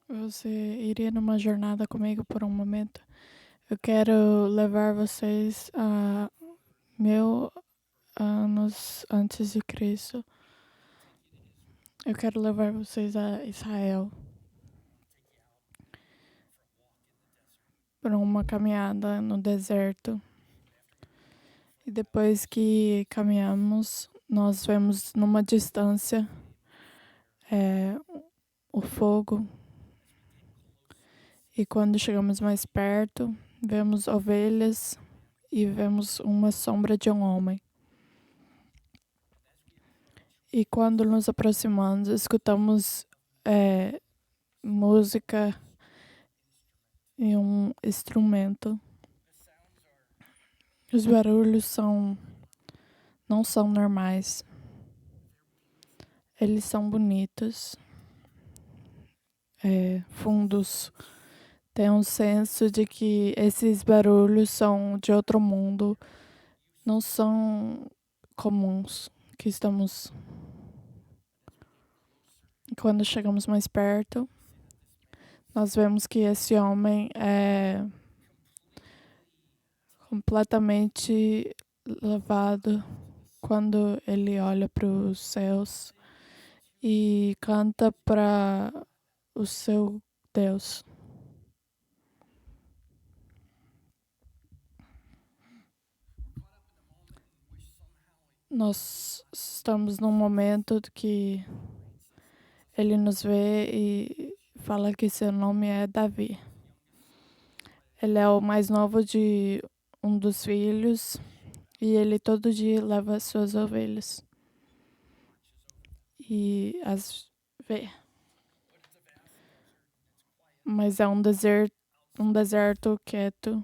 você iria numa jornada comigo por um momento? Eu quero levar vocês a 1000 anos antes de Cristo. Eu quero levar vocês a Israel por uma caminhada no deserto. E depois que caminhamos, nós vemos numa distância o fogo. E quando chegamos mais perto, vemos ovelhas e vemos uma sombra de um homem. E quando nos aproximamos, escutamos música e um instrumento. Os barulhos não são normais. Eles são bonitos, fundos. Tem um senso de que esses barulhos são de outro mundo, não são comuns que estamos. Quando chegamos mais perto, nós vemos que esse homem é completamente lavado quando ele olha para os céus e canta para o seu Deus. Nós estamos num momento que ele nos vê e fala que seu nome é Davi. Ele é o mais novo de um dos filhos e ele todo dia leva as suas ovelhas e as vê. Mas é um deserto quieto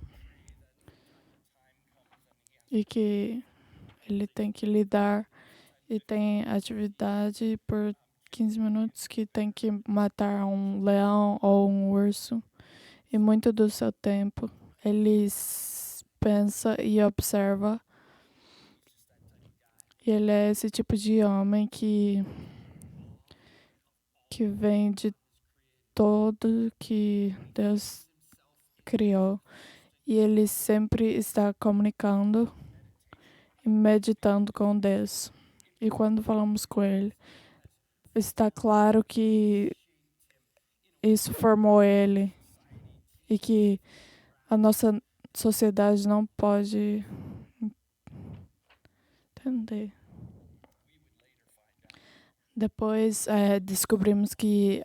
e que ele tem que lidar e tem atividade por 15 minutos que tem que matar um leão ou um urso. E muito do seu tempo ele pensa e observa. E ele é esse tipo de homem que vem de todo que Deus criou. E ele sempre está comunicando e meditando com Deus. E quando falamos com ele, está claro que isso formou ele e que a nossa sociedade não pode entender. Depois descobrimos que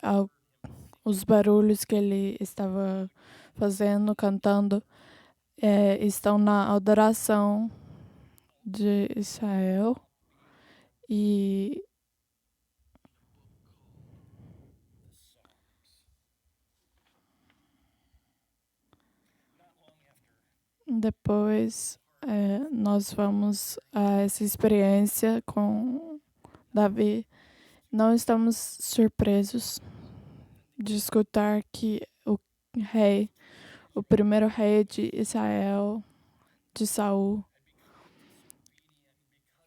os barulhos que ele estava fazendo, cantando, estão na adoração de Israel. E depois nós vamos a essa experiência com Davi. Não estamos surpresos de escutar que o primeiro rei de Israel, de Saul,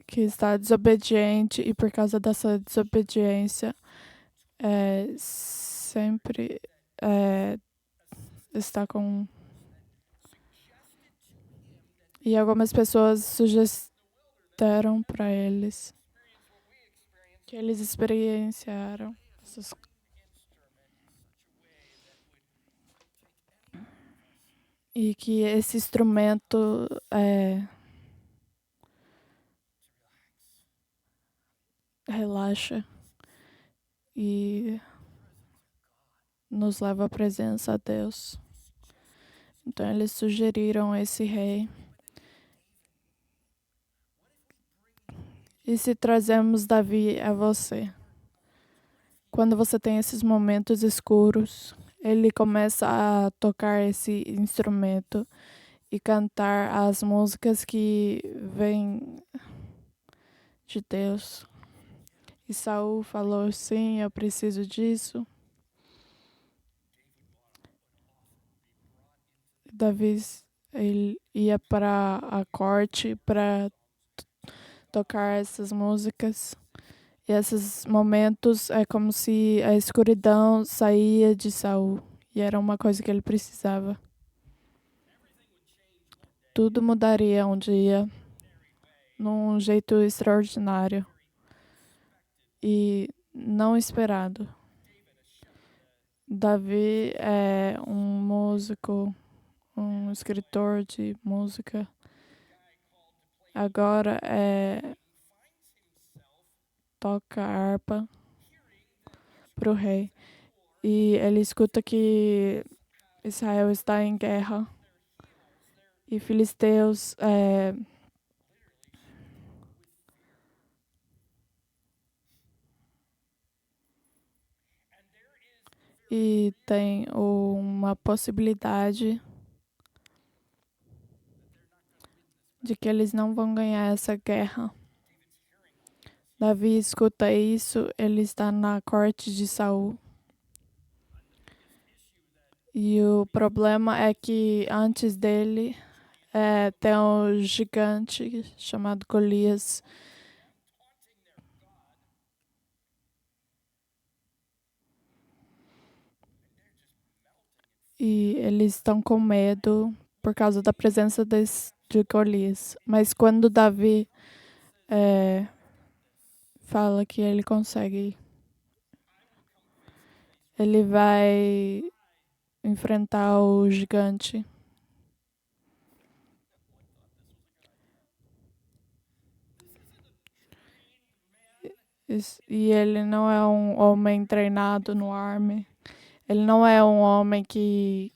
que está desobediente e por causa dessa desobediência sempre está com. E algumas pessoas sugestiram para eles que eles experienciaram essas e que esse instrumento relaxa e nos leva à presença de Deus. Então eles sugeriram esse rei. E se trazemos Davi a você? Quando você tem esses momentos escuros, ele começa a tocar esse instrumento e cantar as músicas que vêm de Deus. E Saul falou, sim, eu preciso disso. Davi ele ia para a corte para tocar essas músicas. E esses momentos é como se a escuridão saía de Saul. E era uma coisa que ele precisava. Tudo mudaria um dia, num jeito extraordinário e não esperado. Davi é um músico, um escritor de música. Agora toca harpa para o rei. E ele escuta que Israel está em guerra. E filisteus e tem uma possibilidade de que eles não vão ganhar essa guerra. Davi escuta isso, ele está na corte de Saul. E o problema é que antes dele tem um gigante chamado Golias. E eles estão com medo por causa da presença de Golias. Mas quando Davi fala que ele consegue, ele vai enfrentar o gigante. E ele não é um homem treinado no Army. Ele não é um homem que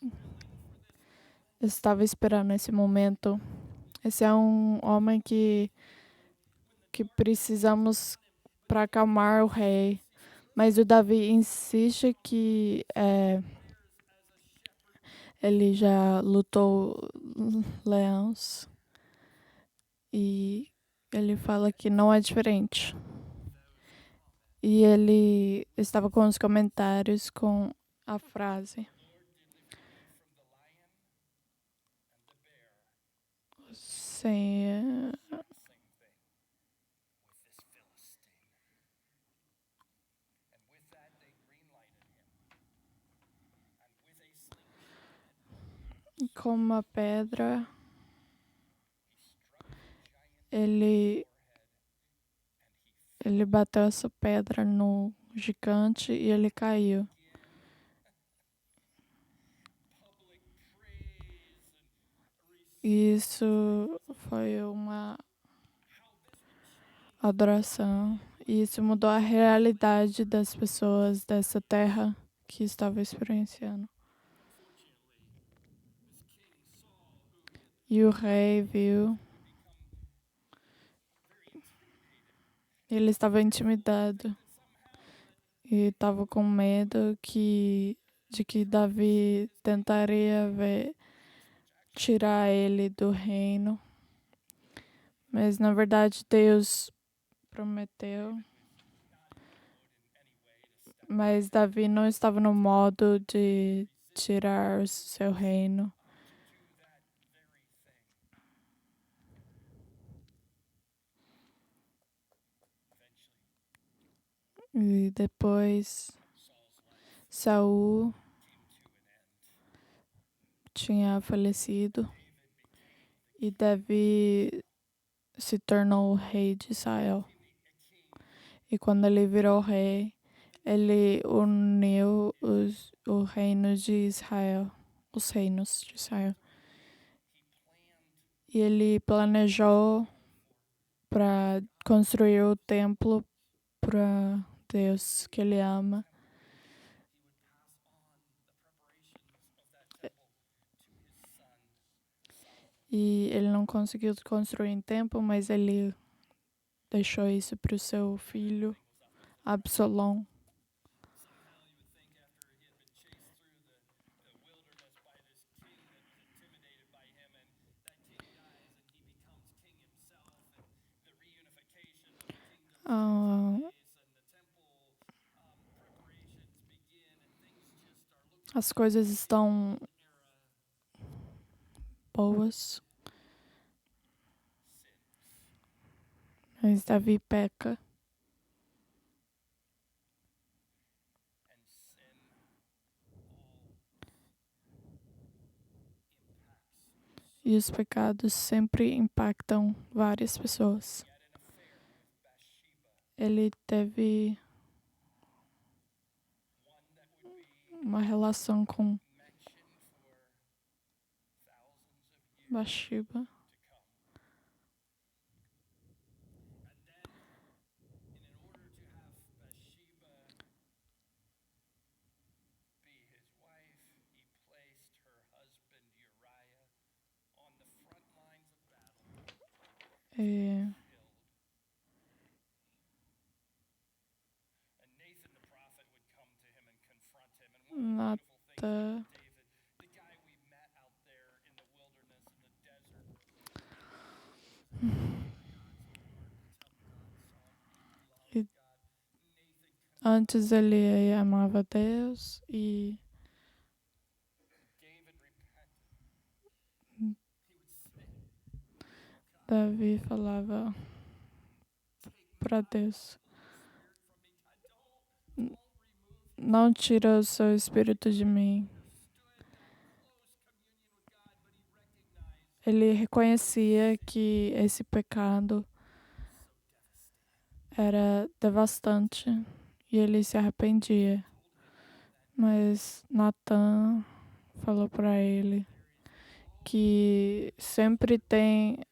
estava esperando esse momento. Esse é um homem que precisamos para acalmar o rei. Mas o Davi insiste que ele já lutou leões. E ele fala que não é diferente. E ele estava com os comentários com a frase: Sim. Com uma pedra, ele bateu essa pedra no gigante e ele caiu. E isso foi uma adoração. E isso mudou a realidade das pessoas dessa terra que estava experienciando. E o rei viu. Ele estava intimidado. E estava com medo de que Davi tentaria tirar ele do reino. Mas, na verdade, Deus prometeu. Mas Davi não estava no modo de tirar o seu reino. E depois Saul tinha falecido e Davi se tornou o rei de Israel. E quando ele virou rei, ele uniu o reino de Israel, os reinos de Israel. E ele planejou para construir o templo para Deus que ele ama. E ele não conseguiu construir em tempo, mas ele deixou isso para o seu filho, Absalom. As coisas estão boas, mas Davi peca. E os pecados sempre impactam várias pessoas. Ele teve uma relação com Bathsheba. E Nata, e antes ele amava Deus e Davi falava para Deus: não tira o seu espírito de mim. Ele reconhecia que esse pecado era devastante e ele se arrependia. Mas Natan falou para ele que sempre tem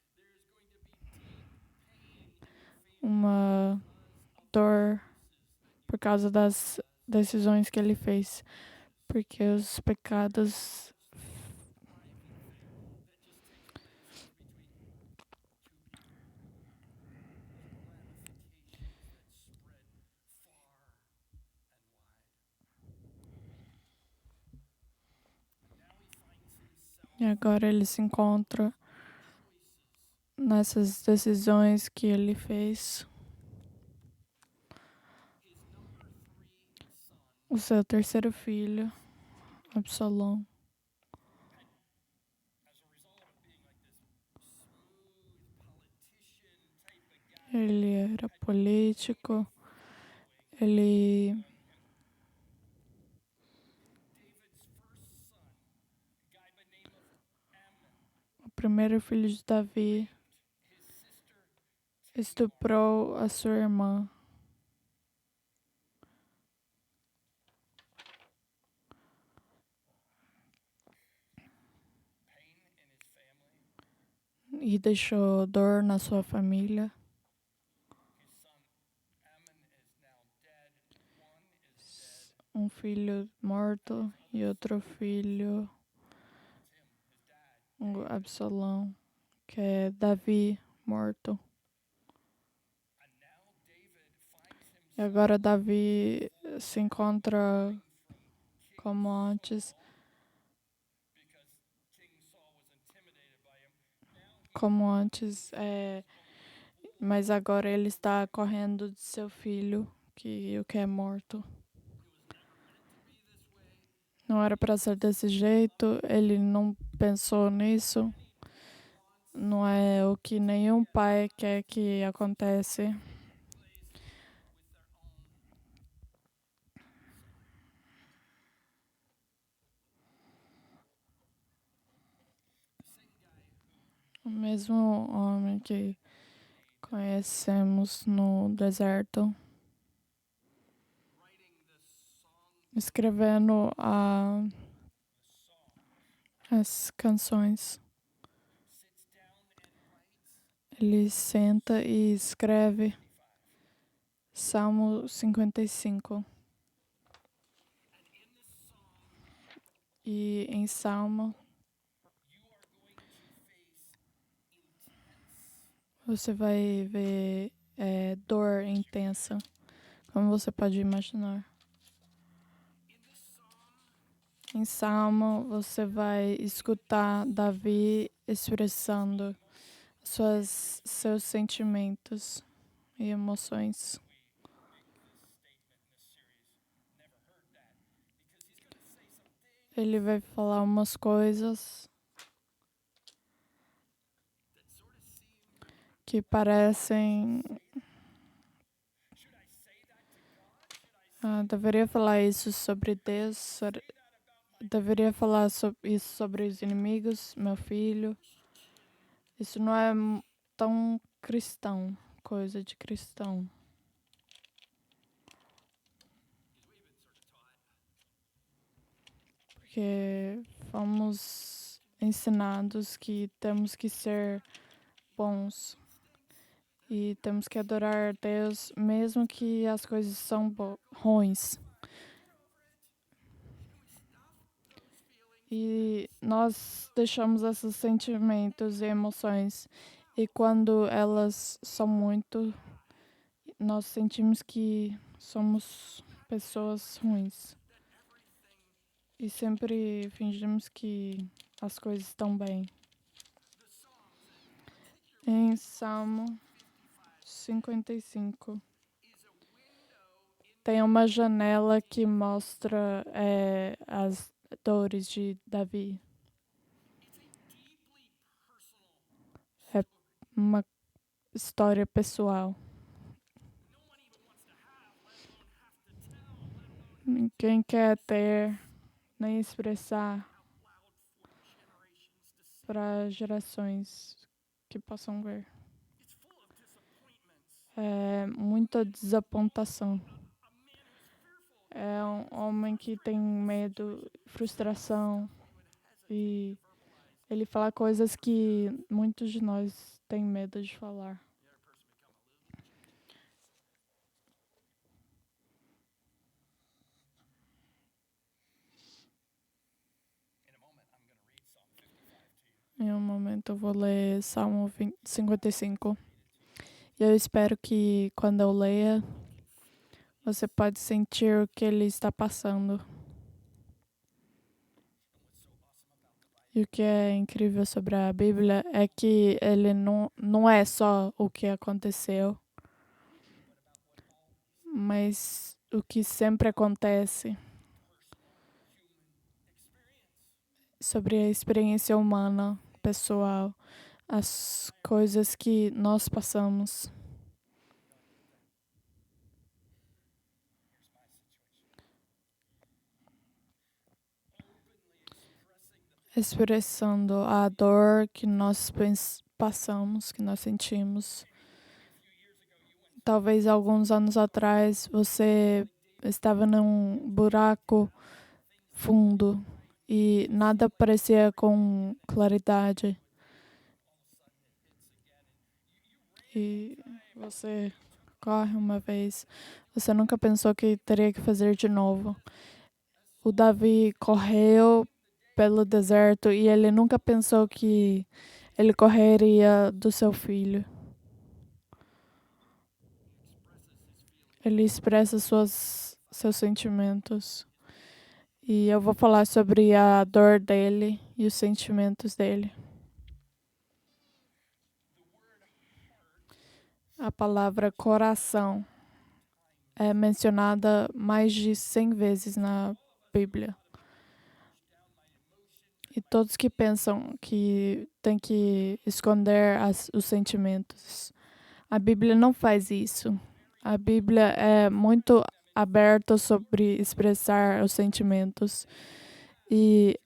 uma dor por causa das decisões que ele fez, porque os pecados e agora ele se encontra nessas decisões que ele fez. O seu terceiro filho, Absalão, ele era político, o primeiro filho de Davi, estuprou a sua irmã. E deixou dor na sua família. Um filho morto e outro filho, Absalão, que é Davi morto. E agora Davi se encontra como antes, mas agora ele está correndo de seu filho, o que é morto. Não era para ser desse jeito, ele não pensou nisso. Não é o que nenhum pai quer que aconteça. O mesmo homem que conhecemos no deserto, escrevendo as canções. Ele senta e escreve Salmo 55. E em Salmo você vai ver dor intensa, como você pode imaginar. Em Salmo você vai escutar Davi expressando seus sentimentos e emoções. Ele vai falar umas coisas que parecem... deveria falar isso sobre Deus, deveria falar isso sobre os inimigos, meu filho. Isso não é tão cristão, coisa de cristão. Porque fomos ensinados que temos que ser bons e temos que adorar Deus mesmo que as coisas são ruins. E nós deixamos esses sentimentos e emoções e quando elas são muito, nós sentimos que somos pessoas ruins. E sempre fingimos que as coisas estão bem. Em Salmo 55, tem uma janela que mostra as dores de Davi. É uma história pessoal. Ninguém quer ter nem expressar para gerações que possam ver. É muita desapontação. É um homem que tem medo, frustração e ele fala coisas que muitos de nós têm medo de falar. Em um momento eu vou ler Salmo 55. E eu espero que quando eu leia, você pode sentir o que ele está passando. E o que é incrível sobre a Bíblia é que ele não é só o que aconteceu, mas o que sempre acontece sobre a experiência humana, pessoal, as coisas que nós passamos. Expressando a dor que nós passamos, que nós sentimos. Talvez alguns anos atrás você estava num buraco fundo e nada parecia com claridade. E você corre uma vez, você nunca pensou que teria que fazer de novo. O Davi correu pelo deserto e ele nunca pensou que ele correria do seu filho. Ele expressa seus sentimentos. E eu vou falar sobre a dor dele e os sentimentos dele. A palavra coração é mencionada mais de 100 vezes na Bíblia. E todos que pensam que tem que esconder os sentimentos. A Bíblia não faz isso. A Bíblia é muito aberta sobre expressar os sentimentos. E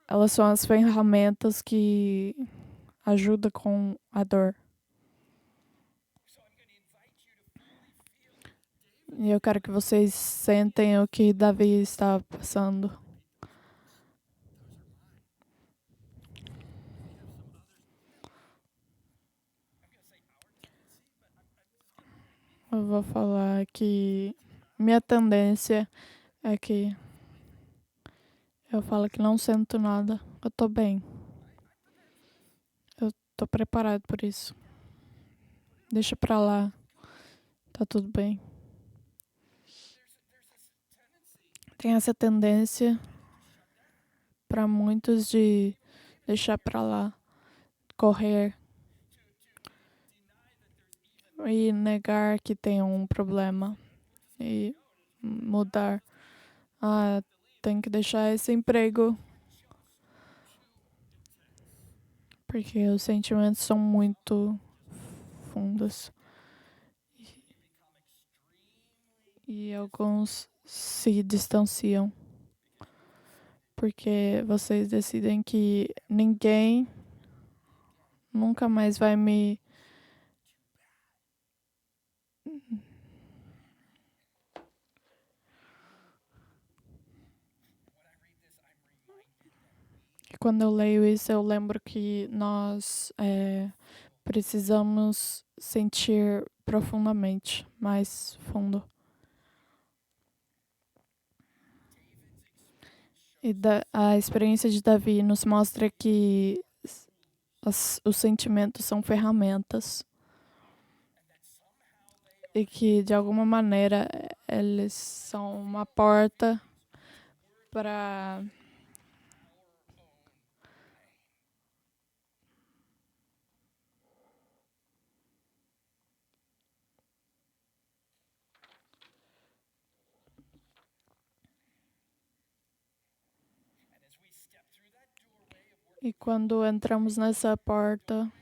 elas são as ferramentas que ajudam com a dor. E eu quero que vocês sentem o que Davi está passando. Eu vou falar que minha tendência é que eu falo que não sinto nada. Eu tô bem. Eu tô preparado por isso. Deixa pra lá. Tá tudo bem. Tem essa tendência para muitos de deixar pra lá, correr e negar que tem um problema e mudar. Ah, tem que deixar esse emprego porque os sentimentos são muito fundos e alguns se distanciam porque vocês decidem que ninguém nunca mais vai me quando eu leio isso, eu lembro que nós precisamos sentir profundamente, mais fundo. E a experiência de Davi nos mostra que os sentimentos são ferramentas e que, de alguma maneira, eles são uma porta para e quando entramos nessa porta,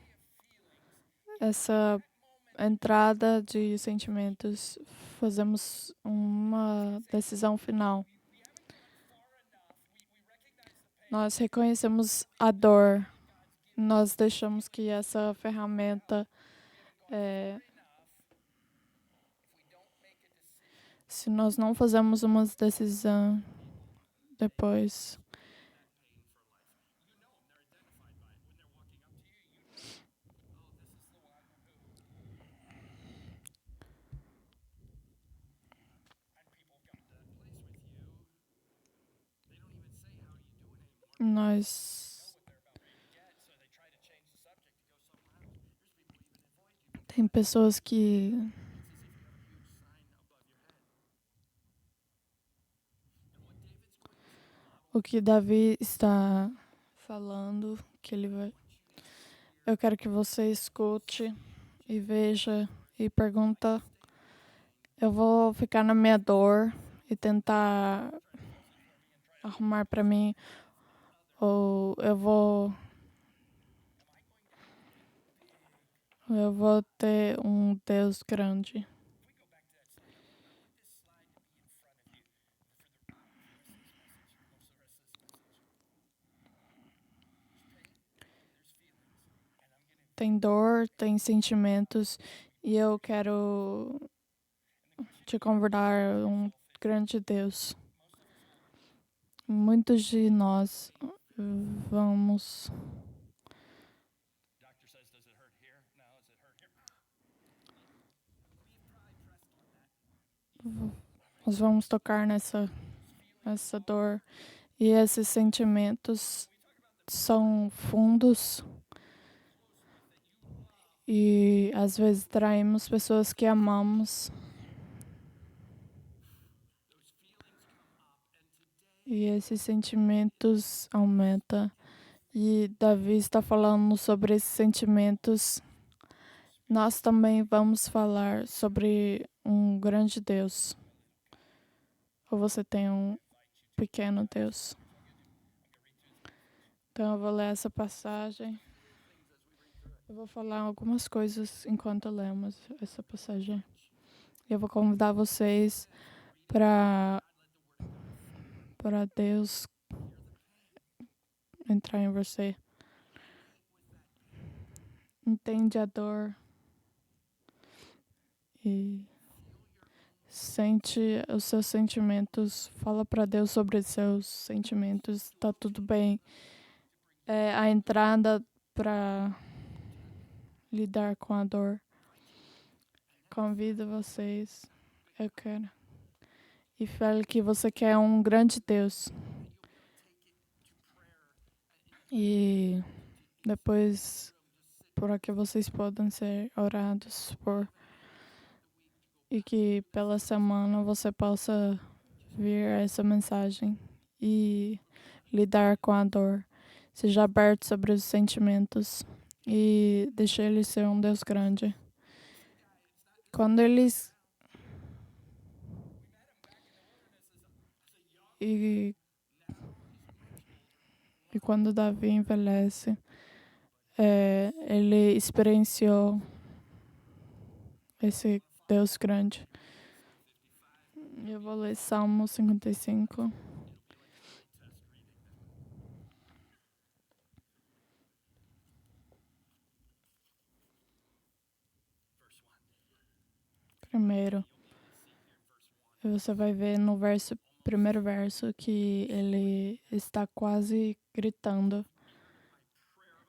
essa entrada de sentimentos, fazemos uma decisão final. Nós reconhecemos a dor, nós deixamos que essa ferramenta, se nós não fazemos uma decisão depois, nós tem pessoas que o que Davi está falando, que ele vai. Eu quero que você escute e veja e pergunta. Eu vou ficar na minha dor e tentar arrumar para mim, ou eu vou ter um Deus grande. Tem dor, tem sentimentos, e eu quero te convidar a um grande Deus. Muitos de nós vamos nós vamos tocar nessa dor, e esses sentimentos são fundos e às vezes traímos pessoas que amamos. E esses sentimentos aumentam. E Davi está falando sobre esses sentimentos. Nós também vamos falar sobre um grande Deus. Ou você tem um pequeno Deus? Então eu vou ler essa passagem. Eu vou falar algumas coisas enquanto lemos essa passagem. Eu vou convidar vocês para Deus entrar em você. Entende a dor e sente os seus sentimentos. Fala para Deus sobre os seus sentimentos. Tá tudo bem. É a entrada para lidar com a dor. Convido vocês. Eu quero. E fale que você quer um grande Deus. E depois, para que vocês possam ser orados por. E que pela semana você possa ver essa mensagem e lidar com a dor. Seja aberto sobre os sentimentos e deixe ele ser um Deus grande. Quando eles e quando Davi envelhece, ele experienciou esse Deus grande. Eu vou ler Salmo 55. prisioneiro. E você vai ver no primeiro verso que ele está quase gritando: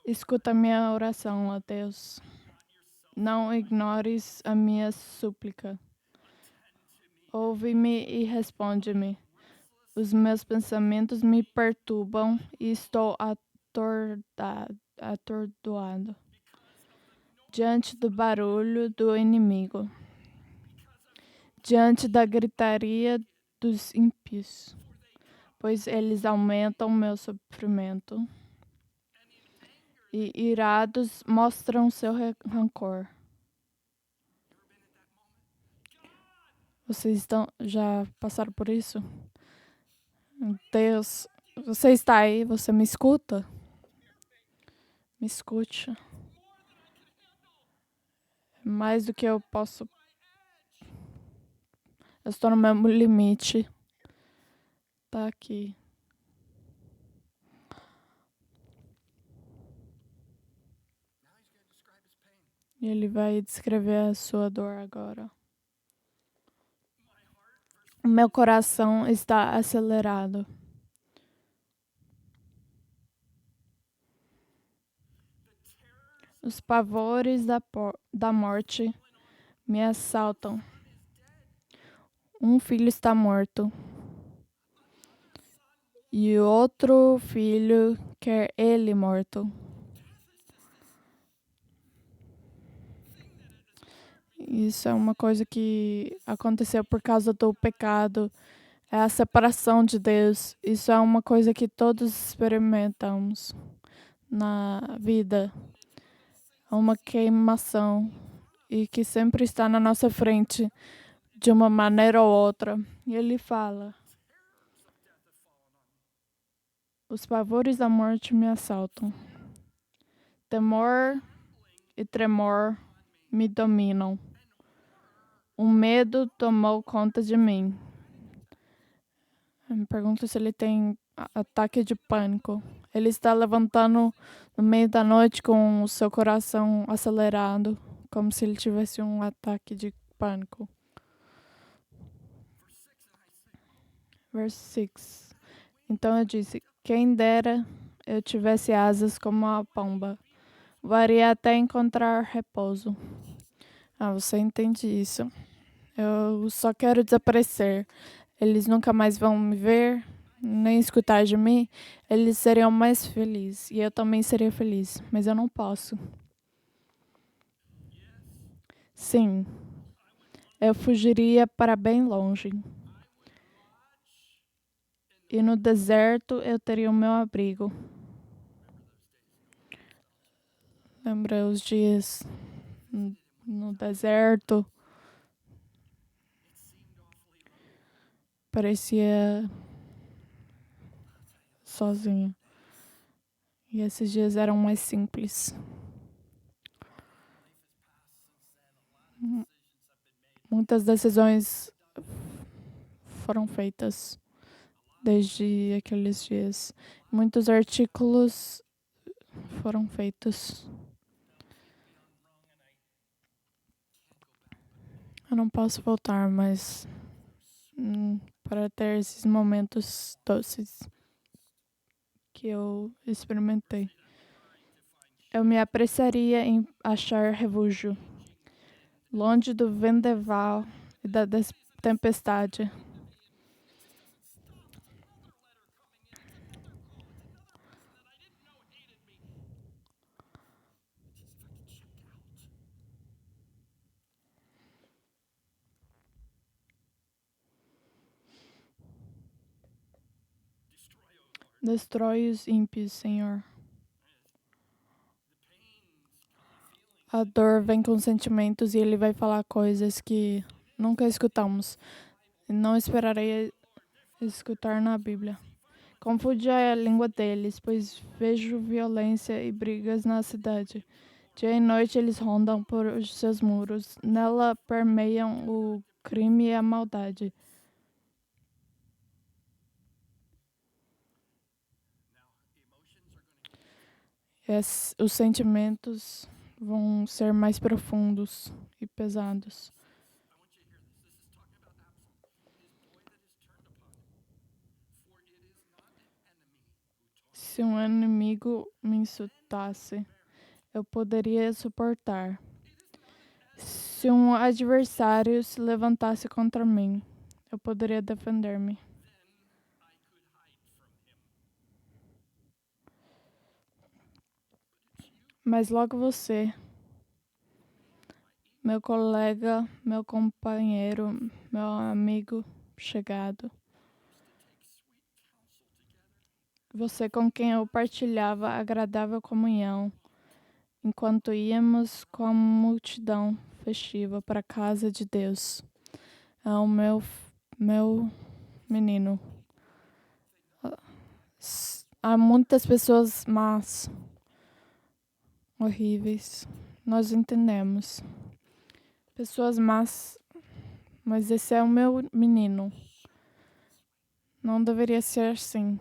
escuta minha oração, ó Deus. Não ignores a minha súplica. Ouve-me e responde-me. Os meus pensamentos me perturbam e estou atordoado diante do barulho do inimigo, diante da gritaria dos ímpios, pois eles aumentam meu sofrimento e irados mostram seu rancor. Vocês já passaram por isso? Deus, você está aí? Você me escuta? Me escute. Mais do que eu posso. Eu estou no meu limite. Tá aqui. E ele vai descrever a sua dor agora. O meu coração está acelerado. Os pavores da morte me assaltam. Um filho está morto. E outro filho quer ele morto. Isso é uma coisa que aconteceu por causa do pecado. É a separação de Deus. Isso é uma coisa que todos experimentamos na vida. É uma queimação e que sempre está na nossa frente de uma maneira ou outra. E ele fala: os pavores da morte me assaltam. Temor e tremor me dominam. O medo tomou conta de mim. Eu me pergunto se ele tem ataque de pânico. Ele está levantando no meio da noite com o seu coração acelerado, como se ele tivesse um ataque de pânico. Verso 6. Então eu disse: quem dera eu tivesse asas como a pomba. Voaria até encontrar repouso. Você entende isso. Eu só quero desaparecer. Eles nunca mais vão me ver, nem escutar de mim. Eles seriam mais felizes. E eu também seria feliz. Mas eu não posso. Sim. Eu fugiria para bem longe. E no deserto eu teria o meu abrigo. Lembra os dias no deserto? Parecia sozinho. E esses dias eram mais simples. Muitas decisões foram feitas desde aqueles dias. Muitos artículos foram feitos. Eu não posso voltar, mas para ter esses momentos doces que eu experimentei. Eu me apressaria em achar refúgio, longe do vendaval e da tempestade. Destrói os ímpios, Senhor. A dor vem com sentimentos e ele vai falar coisas que nunca escutamos. Não esperarei escutar na Bíblia. Confunde a língua deles, pois vejo violência e brigas na cidade. Dia e noite eles rondam por os seus muros. Nela permeiam o crime e a maldade. Os sentimentos vão ser mais profundos e pesados. Se um inimigo me insultasse, eu poderia suportar. Se um adversário se levantasse contra mim, eu poderia defender-me. Mas logo você, meu colega, meu companheiro, meu amigo chegado, você com quem eu partilhava agradável comunhão, enquanto íamos com a multidão festiva para a casa de Deus. É o meu menino. Há muitas pessoas más, horríveis. Nós entendemos. Pessoas más, mas esse é o meu menino. Não deveria ser assim.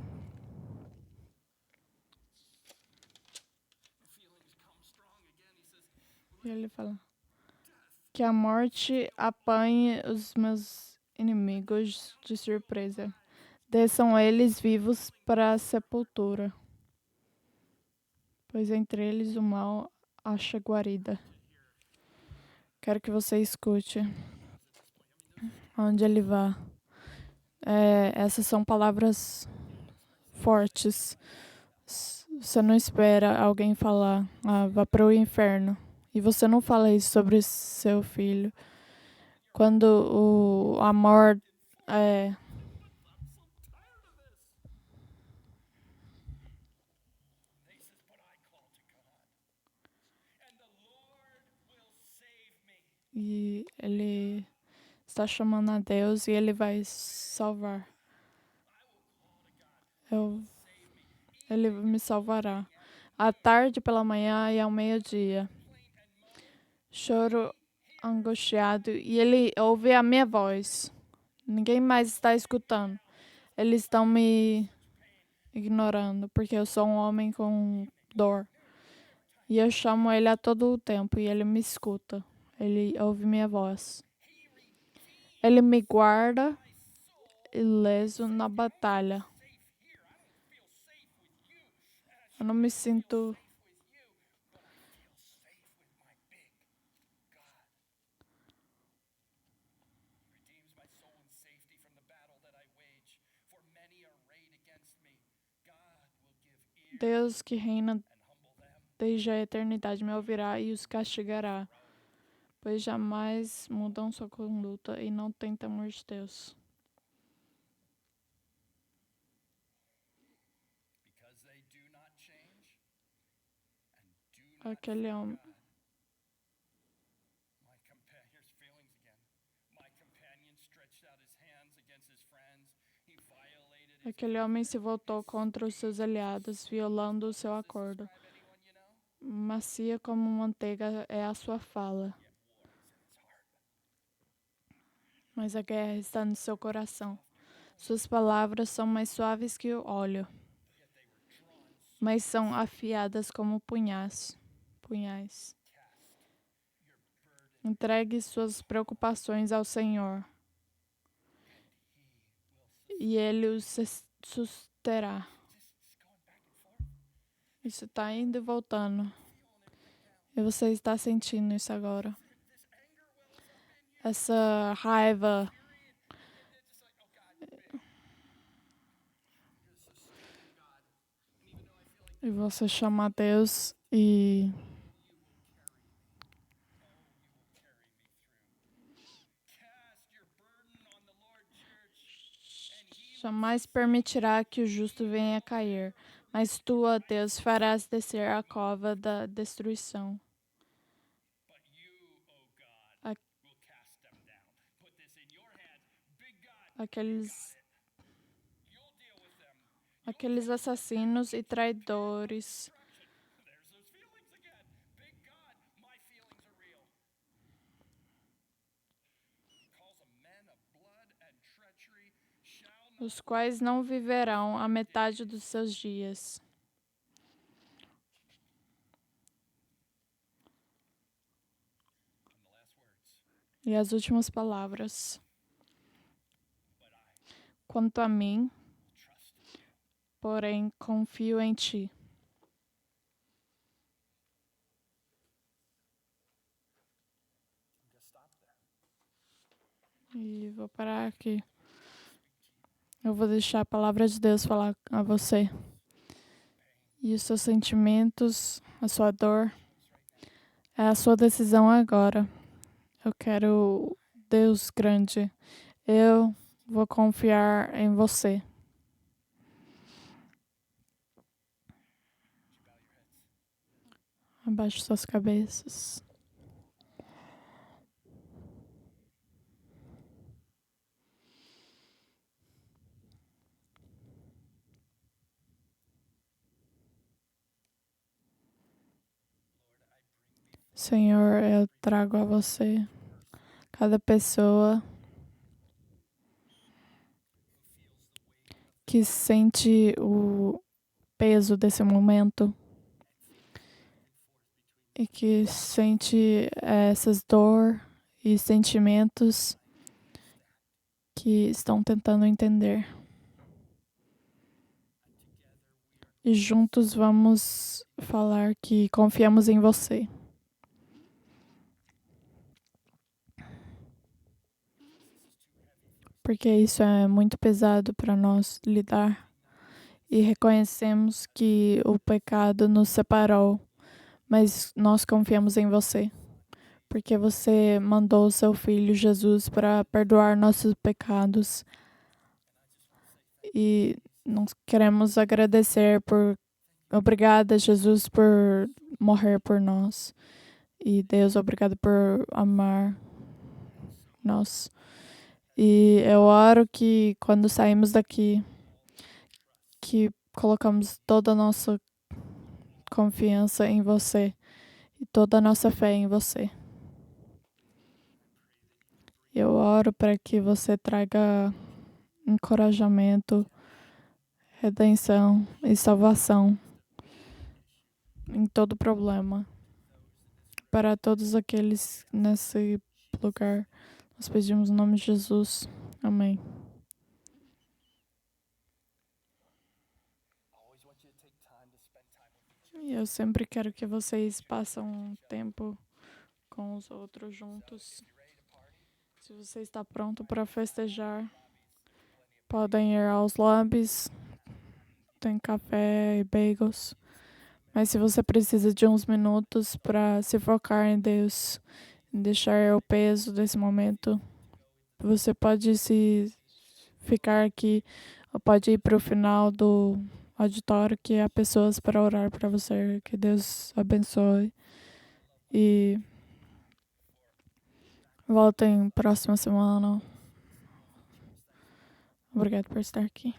E ele fala: que a morte apanhe os meus inimigos de surpresa. Desçam eles vivos para a sepultura, pois entre eles o mal acha guarida. Quero que você escute onde ele vá. Essas são palavras fortes. Você não espera alguém falar, vá para o inferno. E você não fala isso sobre seu filho. Quando o amor e ele está chamando a Deus e ele vai salvar. Ele me salvará. À tarde, pela manhã e ao meio-dia. Choro angustiado e ele ouve a minha voz. Ninguém mais está escutando. Eles estão me ignorando porque eu sou um homem com dor. E eu chamo ele a todo o tempo e ele me escuta. Ele ouve minha voz. Ele me guarda ileso na batalha. Eu não me sinto Deus que reina desde a eternidade me ouvirá e os castigará, pois jamais mudam sua conduta e não têm temor de Deus. Aquele homem, aquele homem se voltou contra os seus aliados, violando o seu acordo. Macia como manteiga é a sua fala, mas a guerra está no seu coração. Suas palavras são mais suaves que o óleo, mas são afiadas como punhais. Entregue suas preocupações ao Senhor, e Ele os susterá. Isso está indo e voltando. E você está sentindo isso agora. Essa raiva. E você chama a Deus e jamais permitirá que o justo venha a cair, mas tu, ó Deus, farás descer a cova da destruição. Aqueles assassinos e traidores. Os quais não viverão a metade dos seus dias. E as últimas palavras. Quanto a mim, porém confio em Ti. E vou parar aqui. Eu vou deixar a palavra de Deus falar a você. E os seus sentimentos, a sua dor, é a sua decisão agora. Eu quero, Deus grande, eu vou confiar em você. Abaixe suas cabeças. Senhor, eu trago a você cada pessoa que sente o peso desse momento e que sente essas dor e sentimentos que estão tentando entender. E juntos vamos falar que confiamos em você. Porque isso é muito pesado para nós lidar. E reconhecemos que o pecado nos separou, mas nós confiamos em você. Porque você mandou o seu Filho Jesus para perdoar nossos pecados. E nós queremos agradecer por... Obrigada, Jesus, por morrer por nós. E Deus, obrigado por amar nós. E eu oro que quando saímos daqui, que colocamos toda a nossa confiança em você e toda a nossa fé em você. Eu oro para que você traga encorajamento, redenção e salvação em todo problema para todos aqueles nesse lugar. Nós pedimos no nome de Jesus. Amém. E eu sempre quero que vocês passem um tempo com os outros juntos. Se você está pronto para festejar, podem ir aos lobbies. Tem café e bagels. Mas se você precisa de uns minutos para se focar em Deus, em deixar o peso desse momento, você pode se ficar aqui ou pode ir para o final do auditório, que há pessoas para orar para você. Que Deus abençoe. E voltem próxima semana. Obrigado por estar aqui.